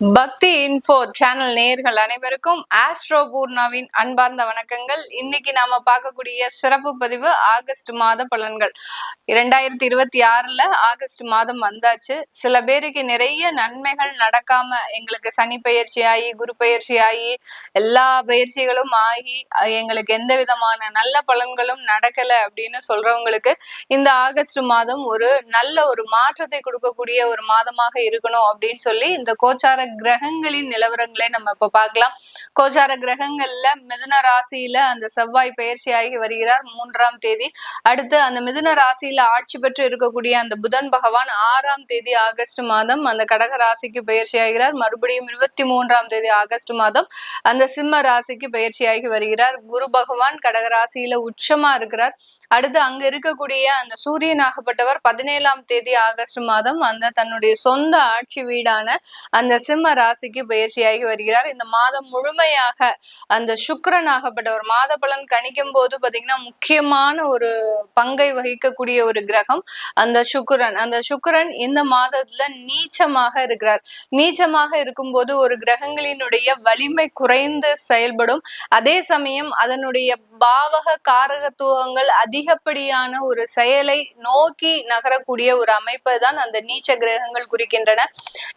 பக்தி info channel நேயர்கள் அனைவருக்கும் ஆஸ்ட்ரோ பூர்ணாவின் அன்பார்ந்த வணக்கங்கள். இன்னைக்கு நாம பார்க்கக்கூடிய சிறப்பு பதிவு ஆகஸ்ட் மாத பலன்கள். 2026 ஆகஸ்ட் மாதம் வந்தாச்சு. சில பேருக்கு நிறைய நன்மைகள் நடக்காம எங்களுக்கு சனி பயிற்சி ஆகி குரு பயிற்சி ஆகி எல்லா பயிற்சிகளும் ஆகி எங்களுக்கு எந்த விதமான நல்ல பலன்களும் நடக்கல அப்படின்னு சொல்றவங்களுக்கு இந்த ஆகஸ்ட் மாதம் ஒரு நல்ல ஒரு மாற்றத்தை கொடுக்கக்கூடிய ஒரு மாதமாக இருக்கணும் அப்படின்னு சொல்லி இந்த கோச்சார கிரகங்களின் நிலவரங்களை நம்ம இப்ப பார்க்கலாம். கோச்சார கிரகங்கள்ல மிதுன ராசியில அந்த செவ்வாய் பயிற்சி ஆகி வருகிறார் 3ஆம் தேதி. அடுத்து அந்த மிதுன ராசியில ஆட்சி பெற்று இருக்கக்கூடிய அந்த புதன் பகவான் 6ஆம் தேதி ஆகஸ்ட் மாதம் அந்த கடக ராசிக்கு பயிற்சி ஆகிறார். மறுபடியும் 23ஆம் தேதி ஆகஸ்ட் மாதம் அந்த சிம்ம ராசிக்கு பயிற்சியாகி வருகிறார். குரு பகவான் கடக ராசியில உச்சமா இருக்கிறார். அடுத்து அங்க இருக்கக்கூடிய அந்த சூரியனாகப்பட்டவர் 17ஆம் தேதி ஆகஸ்ட் மாதம் அந்த தன்னுடைய சொந்த ஆட்சி வீடான அந்த சிம்ம ராசிக்கு பயிற்சியாகி வருகிறார். இந்த மாதம் முழுமையாக அந்த சுக்கிரன் ஆகப்பட்டவர் மாத பலன் கணிக்கும் போது பாத்தீங்கன்னா முக்கியமான ஒரு பங்கை வகிக்கக்கூடிய ஒரு கிரகம் அந்த சுக்கிரன். அந்த சுக்கிரன் இந்த மாதத்துல நீச்சமாக இருக்கிறார். நீச்சமாக இருக்கும்போது ஒரு கிரகங்களினுடைய வலிமை குறைந்து செயல்படும். அதே சமயம் அதனுடைய பாவக காரகத்துவங்கள் அதிகப்படியான ஒரு செயலை நோக்கி நகரக்கூடிய ஒரு அமைப்பை தான் அந்த நீச்ச கிரகங்கள் குறிக்கின்றன.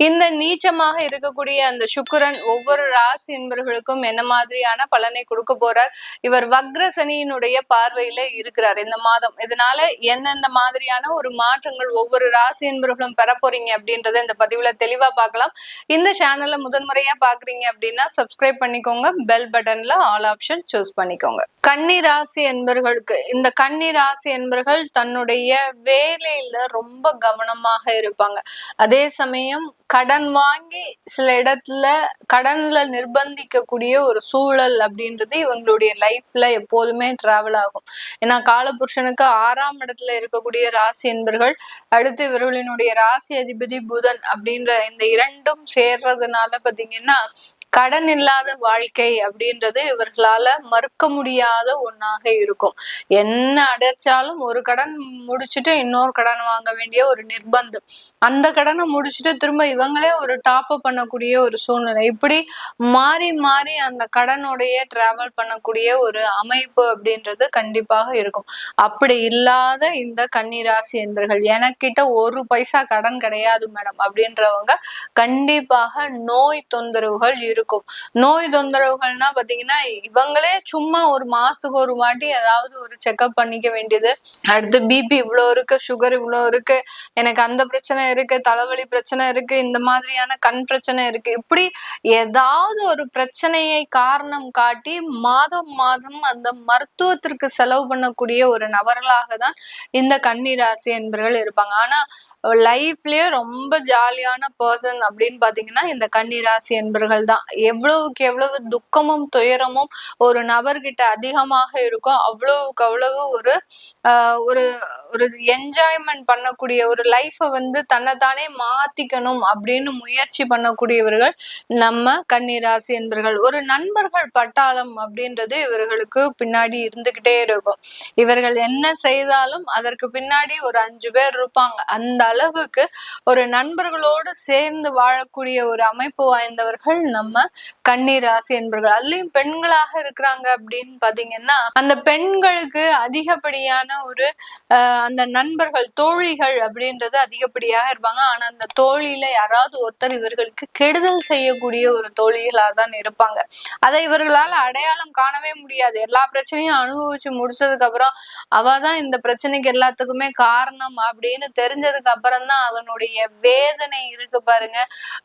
இந்த நீச்சமாக இருக்கக்கூடிய அந்த சுக்கிரன் ஒவ்வொரு ராசி என்பவர்களுக்கும் என்ன மாதிரியான பலனை கொடுக்க போறார்? இவர் வக்ர சனியினுடைய பார்வையில இருக்கிறார் இந்த மாதம். இதனால எந்தெந்த மாதிரியான ஒரு மாற்றங்கள் ஒவ்வொரு ராசி என்பவர்களும் பெற போறீங்க அப்படின்றத இந்த பதிவுல தெளிவா பார்க்கலாம். இந்த சேனல்ல முதன்முறையா பாக்குறீங்க அப்படின்னா சப்ஸ்கிரைப் பண்ணிக்கோங்க. பெல் பட்டன்ல ஆல் ஆப்ஷன் சூஸ் பண்ணிக்கோங்க. கன்னி ராசி என்பர்களுக்கு இந்த கன்னி ராசி என்பர்கள் தன்னுடைய வேலையில ரொம்ப கவனமாக இருப்பாங்க. அதே சமயம் கடன் வாங்கி சில இடத்துல கடன்ல நிர்பந்திக்கக்கூடிய ஒரு சூழல் அப்படின்றது இவங்களுடைய லைஃப்ல எப்போதுமே டிராவல் ஆகும். ஏன்னா காலபுருஷனுக்கு 6ஆம் இடத்துல இருக்கக்கூடிய ராசி என்பர்கள், அடுத்து இவர்களினுடைய ராசி அதிபதி புதன் அப்படின்ற இந்த இரண்டும் சேர்றதுனால பாத்தீங்கன்னா கடன் இல்லாத வாழ்க்கை அப்படின்றது இவர்களால மறுக்க முடியாத ஒன்னாக இருக்கும். என்ன அடைச்சாலும் ஒரு கடன் முடிச்சுட்டு இன்னொரு கடன் வாங்க வேண்டிய ஒரு நிர்பந்தம், அந்த கடனை முடிச்சுட்டு திரும்ப இவங்களே ஒரு டாப் அப் பண்ணக்கூடிய ஒரு சூழ்நிலை, இப்படி மாறி மாறி அந்த கடனுடைய டிராவல் பண்ணக்கூடிய ஒரு அமைப்பு அப்படின்றது கண்டிப்பாக இருக்கும். அப்படி இல்லாத இந்த கன்னிராசி என்பர்கள் எனக்கிட்ட ஒரு பைசா கடன் கிடையாது மேடம் அப்படின்றவங்க கண்டிப்பாக நோய் தொந்தரவுகள் இருக்கும். நோய் தொந்தரவுகள்னா பாத்தீங்கன்னா இவங்களே சும்மா ஒரு மாசத்துக்கு ஒரு வாட்டி ஏதாவது ஒரு செக்அப் பண்ணிக்க வேண்டியது. அடுத்து பிபி இவ்வளவு இருக்கு, சுகர் இவ்வளவு இருக்கு, எனக்கு அந்த பிரச்சனை இருக்கு, தலைவலி பிரச்சனை இருக்கு, இந்த மாதிரியான கண் பிரச்சனை இருக்கு, இப்படி ஏதாவது ஒரு பிரச்சனையை காரணம் காட்டி மாதம் மாதம் அந்த மருத்துவத்திற்கு செலவு பண்ணக்கூடிய ஒரு நபர்களாக தான் இந்த கன்னிராசி என்பவர்கள் இருப்பாங்க. ஆனா லைஃப்லயே ரொம்ப ஜாலியான பர்சன் அப்படின்னு பாத்தீங்கன்னா இந்த கன்னிராசி என்பர்கள் தான். எவ்வளவுக்கு எவ்வளவு துக்கமும் துயரமும் ஒரு நபர்கிட்ட அதிகமாக இருக்கோ அவ்வளவுக்கு அவ்வளவு ஒரு ஒரு ஒரு என்ஜாய்மெண்ட் பண்ணக்கூடிய ஒரு லைஃபை தன்னைத்தானே மாத்திக்கணும் அப்படின்னு முயற்சி பண்ணக்கூடியவர்கள் நம்ம கன்னிராசி என்பர்கள். ஒரு நண்பர்கள் பட்டாளம் அப்படின்றது இவர்களுக்கு பின்னாடி இருந்துகிட்டே இருக்கும். இவர்கள் என்ன செய்தாலும் அதற்கு பின்னாடி ஒரு 5 பேர் இருப்பாங்க. அந்த அளவுக்கு ஒரு நண்பர்களோடு சேர்ந்து வாழக்கூடிய ஒரு அமைப்பு வாய்ந்தவர்கள் நம்ம கன்னிராசி என்பர்கள். அதுலயும் பெண்களாக இருக்கிறாங்க அப்படின்னு பாத்தீங்கன்னா அந்த பெண்களுக்கு அதிகப்படியான ஒரு அந்த நண்பர்கள் தோழிகள் அப்படின்றது அதிகப்படியாக இருப்பாங்க. ஆனா அந்த தோழியில யாராவது ஒருத்தர் இவர்களுக்கு கெடுதல் செய்யக்கூடிய ஒரு தோழிகளாக தான் இருப்பாங்க. அதை இவர்களால் அடையாளம் காணவே முடியாது. எல்லா பிரச்சனையும் அனுபவிச்சு முடிச்சதுக்கு அப்புறம் அவதான் இந்த பிரச்சனைக்கு எல்லாத்துக்குமே காரணம் அப்படின்னு தெரிஞ்சதுக்கு அப்புறம் தான் அதனுடைய வேதனை இருக்கு பாருங்க,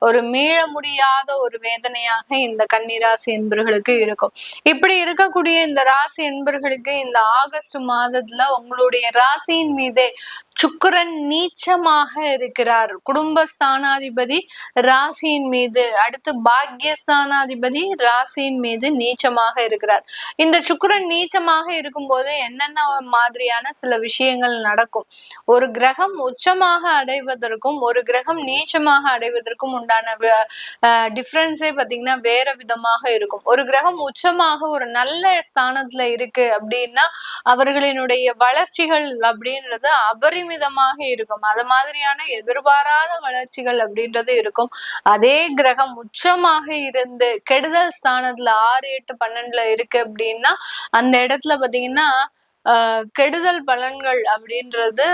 ஒரு மீள முடியாத ஒரு வேதனையாக இந்த கன்னிராசி என்பர்களுக்கு இருக்கும். இப்படி இருக்கக்கூடிய இந்த ராசி என்பர்களுக்கு இந்த ஆகஸ்ட் மாதத்துல உங்களுடைய ராசியின் மீதே சுக்கிரன் நீச்சமாக இருக்கிறார். குடும்பஸ்தானாதிபதி ராசியின் மீது, அடுத்து பாக்யஸ்தானாதிபதி ராசியின் மீது நீச்சமாக இருக்கிறார். இந்த சுக்கிரன் நீச்சமாக இருக்கும்போது என்னென்ன மாதிரியான சில விஷயங்கள் நடக்கும்? ஒரு கிரகம் உச்சமாக அடைவதற்கும் ஒரு கிரகம் நீச்சமாக அடைவதற்கும் உண்டான டிஃபரன்ஸே பாத்தீங்கன்னா வேற விதமாக இருக்கும். ஒரு கிரகம் உச்சமாக ஒரு நல்ல ஸ்தானத்துல இருக்கு அப்படின்னா அவர்களினுடைய வளர்ச்சிகள் அப்படின்றது அபரிமித அபரிமிதமாக இருக்கும். அது மாதிரியான எதிர்பாராத வளர்ச்சிகள் அப்படின்றது இருக்கும். அதே கிரகம் உச்சமாக இருந்து கெடுதல் ஸ்தானத்துல 6, 8, 12 இருக்கு அப்படின்னா அந்த இடத்துல பாத்தீங்கன்னா கெடுதல் பலன்கள் அப்படின்றது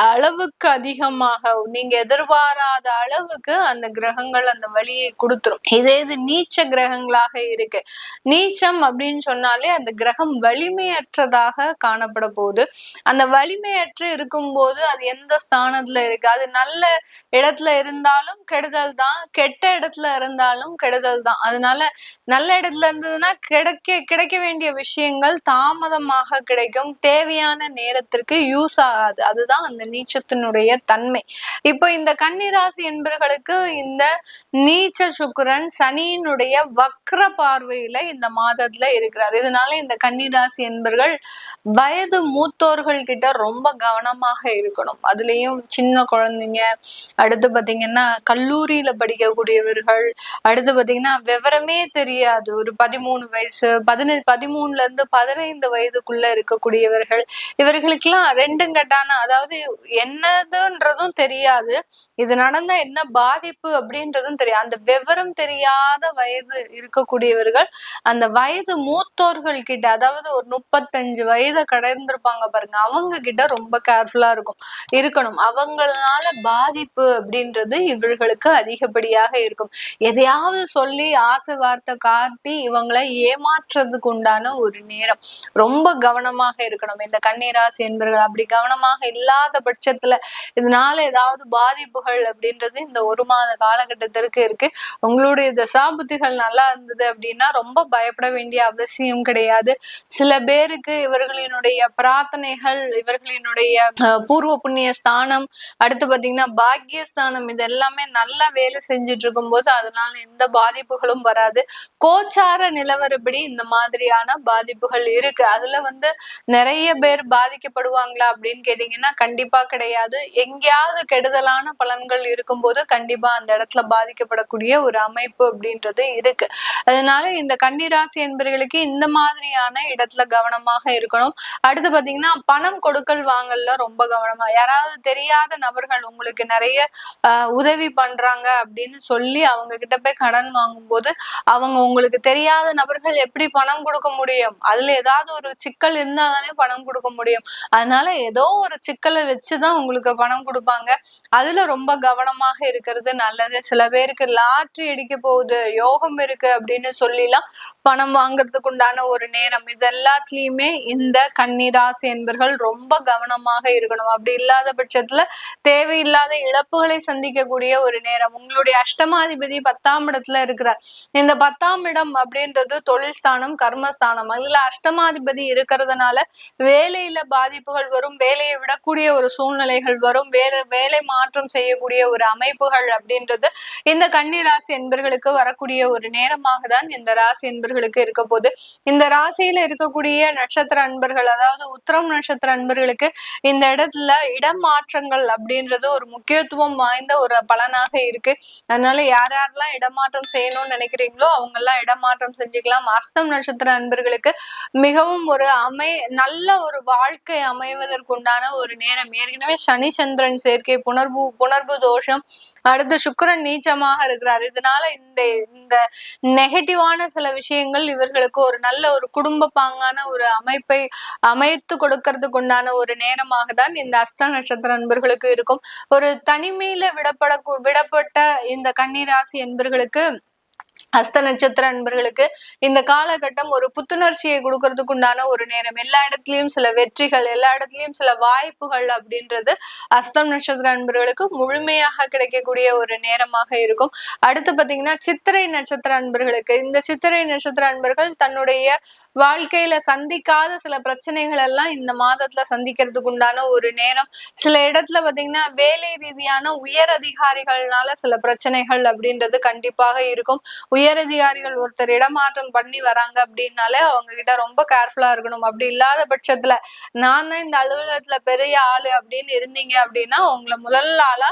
அளவுக்கு அதிகமாக நீங்க எதிர்பாராத அளவுக்கு அந்த கிரகங்கள் அந்த வழியை கொடுத்துரும். இதே இது நீச்ச கிரகங்களாக இருக்கு. நீச்சம் அப்படின்னு சொன்னாலே அந்த கிரகம் வலிமையற்றதாக காணப்பட போகுது. அந்த வலிமையற்று இருக்கும்போது அது எந்த ஸ்தானத்துல இருக்கு, அது நல்ல இடத்துல இருந்தாலும் கெடுதல் தான், கெட்ட இடத்துல இருந்தாலும் கெடுதல் தான். அதனால நல்ல இடத்துல இருந்ததுன்னா கிடைக்க வேண்டிய விஷயங்கள் தாமதமாக கிடைக்கும், தேவையான நேரத்திற்கு யூஸ் ஆகாது. அதுதான் அந்த நீச்சத்தினுடைய தன்மை. இப்போ இந்த கன்னிராசி என்பவர்களுக்கு இந்த நீச்ச சுக்கிரன் சனியினுடைய வக்ர பார்வையில இந்த மாதத்துல இருக்கிறார். இதனால இந்த கன்னிராசி என்பவர்கள் வயது மூத்தோர்கள் கிட்ட ரொம்ப கவனமாக இருக்கணும். அதுலயும் சின்ன குழந்தைங்க, அடுத்து பாத்தீங்கன்னா கல்லூரியில படிக்கக்கூடியவர்கள், அடுத்து பாத்தீங்கன்னா விவரமே தெரியாது ஒரு 13 வயசு 13ல இருந்து 15 வயதுக்குள்ள இருக்கக்கூடியவர்கள், இவர்களுக்கெல்லாம் ரெண்டும் கட்டான, அதாவது என்னதுன்றதும் தெரியாது, இது நடந்தா என்ன பாதிப்பு அப்படின்றதும் தெரியாது. அந்த விவரம் தெரியாத வயது இருக்கக்கூடியவர்கள் அந்த வயது மூத்தோர்கள் கிட்ட, அதாவது ஒரு 35 வயதை கடந்திருப்பாங்க பாருங்க, அவங்க கிட்ட ரொம்ப கேர்ஃபுல்லா இருக்கணும். அவங்களால பாதிப்பு அப்படின்றது இவர்களுக்கு அதிகப்படியாக இருக்கும். எதையாவது சொல்லி ஆசை வார்த்தை காட்டி இவங்களை ஏமாற்றுறதுக்கு உண்டான ஒரு நேரம். ரொம்ப கவனமாக இருக்கணும் இந்த கன்னிராசி என்பவர்கள். அப்படி கவனமாக இல்லாத பட்சத்துல இதனால ஏதாவது பாதிப்புகள் அப்படின்றது இந்த 1 மாத காலகட்டத்திற்கு இருக்கு. உங்களுடைய தசாபுத்திகள் நல்லா இருந்தது அப்படின்னா ரொம்ப பயப்பட வேண்டிய அவசியம் கிடையாது. சில பேருக்கு இவர்களினுடைய பிரார்த்தனைகள், இவர்களினுடைய பூர்வ புண்ணிய ஸ்தானம், அடுத்து பாத்தீங்கன்னா பாக்கியஸ்தானம், இது எல்லாமே நல்லா வேலை செஞ்சுட்டு இருக்கும் போது அதனால எந்த பாதிப்புகளும் வராது. கோச்சார நிலவரப்படி இந்த மாதிரியான பாதிப்புகள் இருக்கு. அதுல நிறைய பேர் பாதிக்கப்படுவாங்களா அப்படின்னு கேட்டீங்கன்னா கண்டிப்பா கிடையாது. எங்கேயாவது கெடுதலான பலன்கள் இருக்கும்போது கண்டிப்பா அந்த இடத்துல பாதிக்கப்படக்கூடிய ஒரு அமைப்பு அப்படின்றது இருக்கு. அதனால இந்த கன்னிராசி என்பவர்களுக்கு இந்த மாதிரியான இடத்துல கவனமாக இருக்கணும். அடுத்து பாத்தீங்கன்னா பணம் கொடுக்கல் வாங்கல்ல ரொம்ப கவனமா, யாராவது தெரியாத நபர்கள் உங்களுக்கு நிறைய உதவி பண்றாங்க அப்படின்னு சொல்லி அவங்க கிட்ட போய் கடன் வாங்கும்போது அவங்க உங்களுக்கு தெரியாத நபர்கள் எப்படி பணம் கொடுக்க முடியும், அதுல ஏதாவது ஒரு சிக்கல் இருந்தாதானே பணம் கொடுக்க முடியும். அதனால ஏதோ ஒரு சிக்கலை வச்சுதான் உங்களுக்கு பணம் கொடுப்பாங்க. அதுல ரொம்ப கவனமாக இருக்கிறது நல்லது. சில பேருக்கு லாட்டரி அடிக்க போகுது, யோகம் இருக்கு அப்படின்னு சொல்லிலாம் பணம் வாங்குறதுக்கு உண்டான ஒரு நேரம். இது எல்லாத்துலயுமே இந்த கன்னிராசி என்பவர்கள் ரொம்ப கவனமாக இருக்கணும். அப்படி இல்லாத பட்சத்துல தேவையில்லாத இழப்புகளை சந்திக்கக்கூடிய ஒரு நேரம். உங்களுடைய அஷ்டமாதிபதி 10ஆம் இடத்துல இருக்கிறார். இந்த 10ஆம் இடம் அப்படின்றது தொழில் ஸ்தானம், கர்மஸ்தானம். அதுல அஷ்டமாதிபதி இருக்கிறதுனால வேலையில பாதிப்புகள் வரும், வேலையை விடக்கூடிய ஒரு சூழ்நிலைகள் வரும், வேலை மாற்றம் செய்யக்கூடிய ஒரு அமைப்புகள் அப்படின்றது இந்த கன்னிராசி என்பர்களுக்கு வரக்கூடிய ஒரு நேரமாக தான் இந்த ராசி என்பர்களுக்கு இருக்க போது. இந்த ராசியில இருக்கக்கூடிய நட்சத்திர அன்பர்கள், அதாவது உத்திரம் நட்சத்திர அன்பர்களுக்கு இந்த இடத்துல இடமாற்றங்கள் அப்படின்றது ஒரு முக்கியத்துவம் வாய்ந்த ஒரு பலனாக இருக்கு. அதனால யார் யாரெல்லாம் இடமாற்றம் செய்யணும்னு நினைக்கிறீங்களோ அவங்க எல்லாம் இடமாற்றம் செஞ்சுக்கலாம். அஸ்தம் நட்சத்திர அன்பர்களுக்கு மிகவும் ஒரு நல்ல ஒரு வாழ்க்கை அமைவதற்குண்டான ஒரு நேரம். ஏற்கனவே சனி சந்திரன் சேர்க்கை, புணர்வு தோஷம், அடுத்து சுக்கிரன் நீச்சமாக இருக்கிறார். இதனால இந்த நெகட்டிவான சில விஷயங்கள் இவர்களுக்கு ஒரு நல்ல ஒரு குடும்ப பாங்கான ஒரு அமைப்பை அமைத்து கொடுக்கறதுக்கு உண்டான ஒரு நேரமாக தான் இந்த அஸ்த நட்சத்திர அன்பர்களுக்கு இருக்கும். ஒரு தனிமையில விடப்பட்ட இந்த கன்னிராசி என்பர்களுக்கு, அஸ்த நட்சத்திர அன்பர்களுக்கு இந்த காலகட்டம் ஒரு புத்துணர்ச்சியை கொடுக்கறதுக்கு உண்டான ஒரு நேரம். எல்லா இடத்துலயும் சில வெற்றிகள், எல்லா இடத்துலயும் சில வாய்ப்புகள் அப்படின்றது அஸ்தம் நட்சத்திர அன்பர்களுக்கு முழுமையாக கிடைக்கக்கூடிய ஒரு நேரமாக இருக்கும். அடுத்து பாத்தீங்கன்னா சித்திரை நட்சத்திர அன்பர்களுக்கு, இந்த சித்திரை நட்சத்திர அன்பர்கள் தன்னுடைய வாழ்க்கையில சந்திக்காத சில பிரச்சனைகள் எல்லாம் இந்த மாதத்துல சந்திக்கிறதுக்கு உண்டான ஒரு நேரம். சில இடத்துல பாத்தீங்கன்னா வேலை ரீதியான உயர் அதிகாரிகள்னால சில பிரச்சனைகள் அப்படின்றது கண்டிப்பாக இருக்கும். உயரதிகாரிகள் ஒருத்தர் இடமாற்றம் பண்ணி வராங்க அப்படின்னாலே அவங்க கிட்ட ரொம்ப கேர்ஃபுல்லா இருக்கணும். அப்படி இல்லாத பட்சத்துல நான் தான் இந்த அலுவலகத்துல பெரிய ஆளு அப்படின்னு இருந்தீங்க அப்படின்னா உங்களை முதல் ஆளா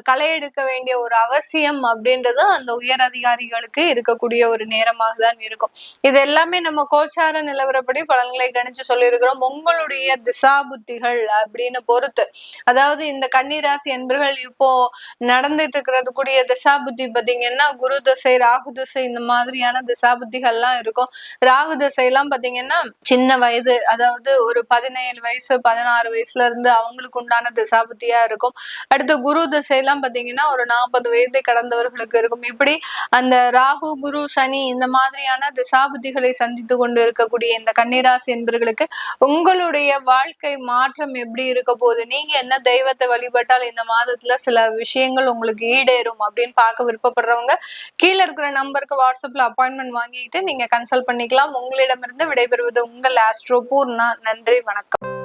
களை எடுக்க வேண்டிய ஒரு அவசியம் அப்படின்றது அந்த உயர் அதிகாரிகளுக்கு இருக்கக்கூடிய ஒரு நேரமாக தான் இருக்கும். இது எல்லாமே நம்ம கோச்சார நிலவரப்படி பலன்களை கணிச்சு சொல்லியிருக்கிறோம். உங்களுடைய திசா புத்திகள் அப்படின்னு பொறுத்து, அதாவது இந்த கன்னிராசி என்பர்கள் இப்போ நடந்துட்டு இருக்கிறது கூடிய திசா புத்தி பாத்தீங்கன்னா குரு தசை, ராகு தசை, இந்த மாதிரியான திசா புத்திகள்லாம் இருக்கும். ராகு தசை எல்லாம் பாத்தீங்கன்னா சின்ன வயது, அதாவது ஒரு 17 வயசு 16 வயசுல இருந்து அவங்களுக்கு உண்டான திசா புத்தியா இருக்கும். அடுத்து குரு திசை எல்லாம் பாத்தீங்கன்னா ஒரு 40 வயதை கடந்தவர்களுக்கு இருக்கும். இப்படி அந்த ராகு, குரு, சனி இந்த மாதிரியான திசா புத்திகளை சந்தித்து கொண்டு இருக்கக்கூடிய இந்த கன்னிராசி என்பர்களுக்கு உங்களுடைய வாழ்க்கை மாற்றம் எப்படி இருக்க போகுது, நீங்க என்ன தெய்வத்தை வழிபட்டால் இந்த மாதத்துல சில விஷயங்கள் உங்களுக்கு ஈடேறும் அப்படின்னு பார்க்க விருப்பப்படுறவங்க கீழே இருக்கிற நம்பருக்கு வாட்ஸ்அப்ல அப்பாயின்மெண்ட் வாங்கிட்டு நீங்க கன்சல்ட் பண்ணிக்கலாம். உங்களிடமிருந்து விடைபெறுவது உங்கள் ஆஸ்ட்ரோ பூர்ணா. நன்றி, வணக்கம்.